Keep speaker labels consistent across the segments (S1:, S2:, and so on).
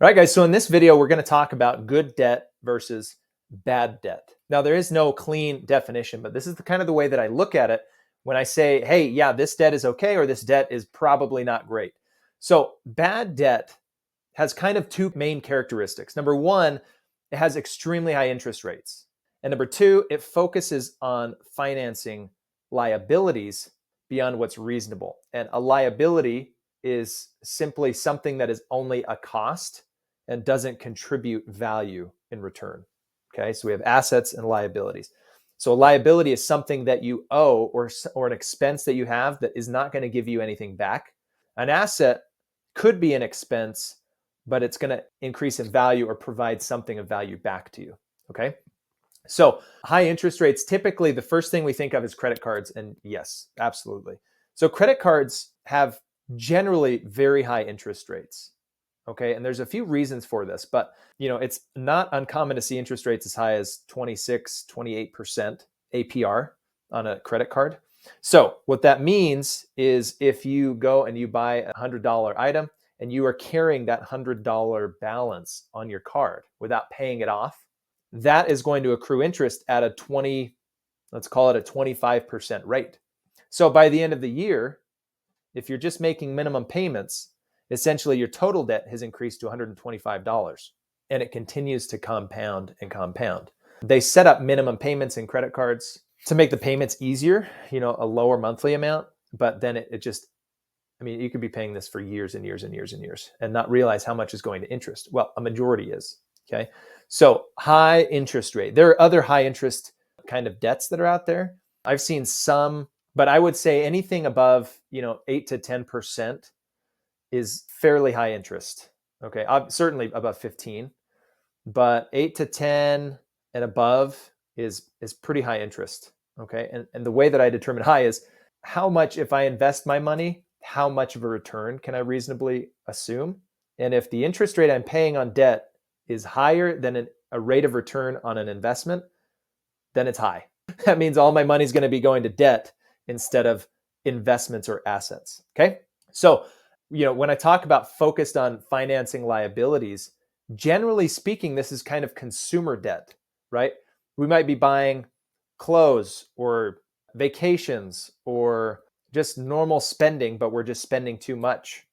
S1: All right, guys. So in this video, we're going to talk about good debt versus bad debt. Now, there is no clean definition, but this is the kind of the way that I look at it when I say, hey, yeah, this debt is okay, or this debt is probably not great. So bad debt has kind of two main characteristics. Number one, it has extremely high interest rates. And number two, it focuses on financing liabilities beyond what's reasonable. And a liability is simply something that is only a cost and doesn't contribute value in return. Okay, so we have assets and liabilities. So a liability is something that you owe or an expense that you have that is not going to give you anything back. An asset could be an expense, but it's going to increase in value or provide something of value back to you. Okay. So high interest rates, typically the first thing we think of is credit cards. And yes, absolutely. So credit cards have generally very high interest rates. Okay. And there's a few reasons for this, but it's not uncommon to see interest rates as high as 26, 28% APR on a credit card. So what that means is if you go and you buy a $100 item and you are carrying that $100 balance on your card without paying it off, that is going to accrue interest at let's call it a 25% rate. So by the end of the year, if you're just making minimum payments, essentially your total debt has increased to $125 and it continues to compound and compound. They set up minimum payments in credit cards to make the payments easier, a lower monthly amount, but then you could be paying this for years and years and years and years and not realize how much is going to interest. Well, a majority is, okay? So high interest rate. There are other high interest kind of debts that are out there. I've seen some, but I would say anything above, 8 to 10% is fairly high interest. Okay, certainly above 15, but 8 to 10 and above is pretty high interest. Okay, and the way that I determine high is how much, if I invest my money, how much of a return can I reasonably assume? And if the interest rate I'm paying on debt is higher than a rate of return on an investment, then it's high. That means all my money is going to be going to debt instead of investments or assets. Okay, so when I talk about focused on financing liabilities, generally speaking, this is kind of consumer debt, right? We might be buying clothes or vacations or just normal spending, but we're just spending too much,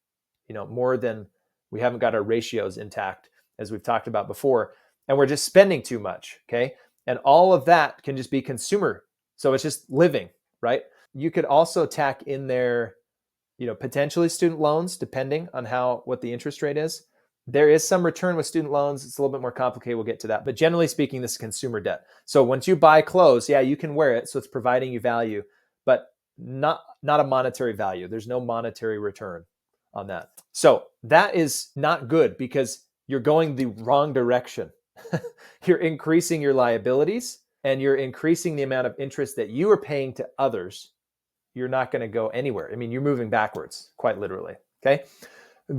S1: more than we haven't got our ratios intact, as we've talked about before, and we're just spending too much, okay? And all of that can just be consumer. So it's just living, right? You could also tack in there, potentially student loans, depending on what the interest rate is. There is some return with student loans. It's a little bit more complicated. We'll get to that. But generally speaking, this is consumer debt. So once you buy clothes, yeah, you can wear it. So it's providing you value, but not a monetary value. There's no monetary return on that. So that is not good because you're going the wrong direction. You're increasing your liabilities and you're increasing the amount of interest that you are paying to others. You're not going to go anywhere. You're moving backwards, quite literally. Okay.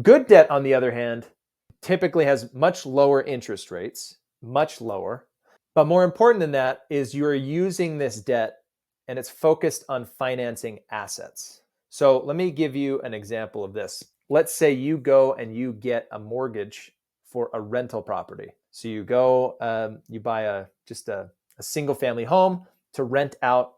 S1: Good debt, on the other hand, typically has much lower interest rates, much lower. But more important than that is you're using this debt and it's focused on financing assets. So let me give you an example of this. Let's say you go and you get a mortgage for a rental property. So you go, you buy a single family home to rent out.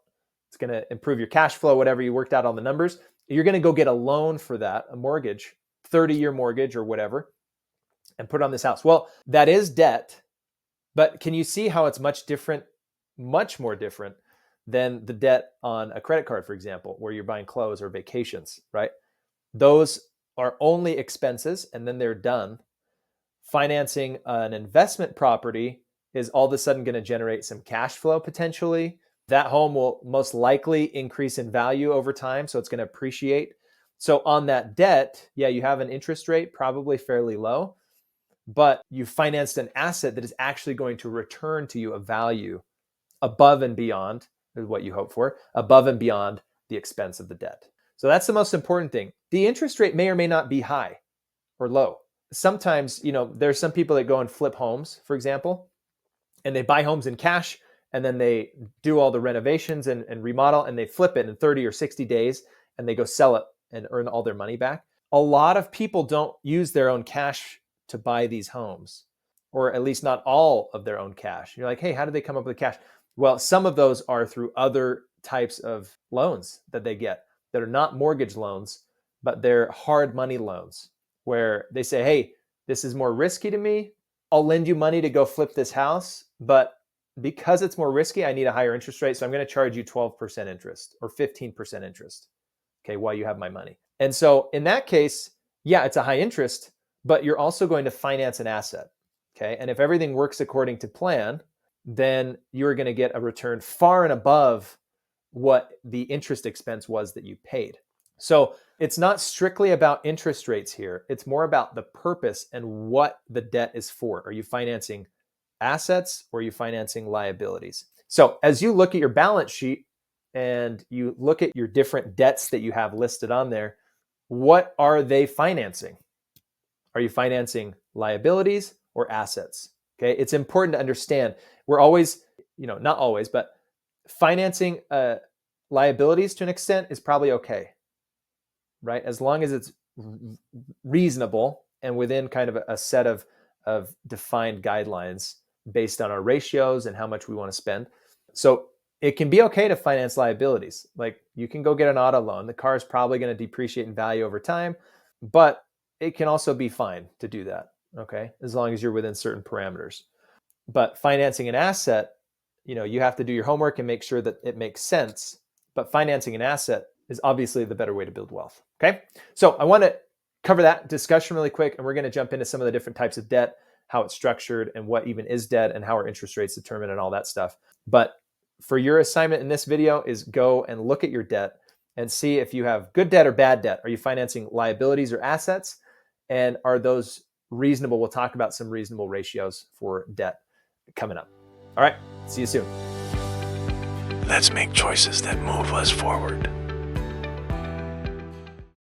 S1: It's going to improve your cash flow, whatever you worked out on the numbers. You're going to go get a loan for that, a mortgage, 30-year mortgage or whatever, and put it on this house. Well, that is debt, but can you see how it's much more different than the debt on a credit card, for example, where you're buying clothes or vacations, right? Those are only expenses and then they're done. Financing an investment property is all of a sudden going to generate some cash flow potentially. That home will most likely increase in value over time, so it's going to appreciate. So on that debt, yeah, you have an interest rate, probably fairly low, but you financed an asset that is actually going to return to you a value above and beyond what you hope for, above and beyond the expense of the debt. So that's the most important thing. The interest rate may or may not be high or low. Sometimes, there's some people that go and flip homes, for example, and they buy homes in cash and then they do all the renovations and remodel and they flip it in 30 or 60 days and they go sell it and earn all their money back. A lot of people don't use their own cash to buy these homes, or at least not all of their own cash. You're like, hey, how did they come up with the cash? Well, some of those are through other types of loans that they get that are not mortgage loans, but they're hard money loans where they say, hey, this is more risky to me. I'll lend you money to go flip this house, but because it's more risky, I need a higher interest rate. So I'm going to charge you 12% interest or 15% interest, okay, while you have my money. And so in that case, yeah, it's a high interest, but you're also going to finance an asset, okay? And if everything works according to plan, then you're going to get a return far and above what the interest expense was that you paid. So it's not strictly about interest rates here. It's more about the purpose and what the debt is for. Are you financing assets or are you financing liabilities? So as you look at your balance sheet and you look at your different debts that you have listed on there, what are they financing? Are you financing liabilities or assets? Okay, it's important to understand. We're always, not always, but financing liabilities to an extent is probably okay, right? As long as it's reasonable and within kind of a set of defined guidelines based on our ratios and how much we want to spend. So it can be okay to finance liabilities. Like you can go get an auto loan. The car is probably going to depreciate in value over time, but it can also be fine to do that, okay? As long as you're within certain parameters. But financing an asset, you have to do your homework and make sure that it makes sense. But financing an asset is obviously the better way to build wealth, okay? So I want to cover that discussion really quick, and we're going to jump into some of the different types of debt, how it's structured, and what even is debt, and how are interest rates determined, and all that stuff. But for your assignment in this video is go and look at your debt and see if you have good debt or bad debt. Are you financing liabilities or assets? And are those reasonable? We'll talk about some reasonable ratios for debt coming up. All right, see you soon.
S2: Let's make choices that move us forward.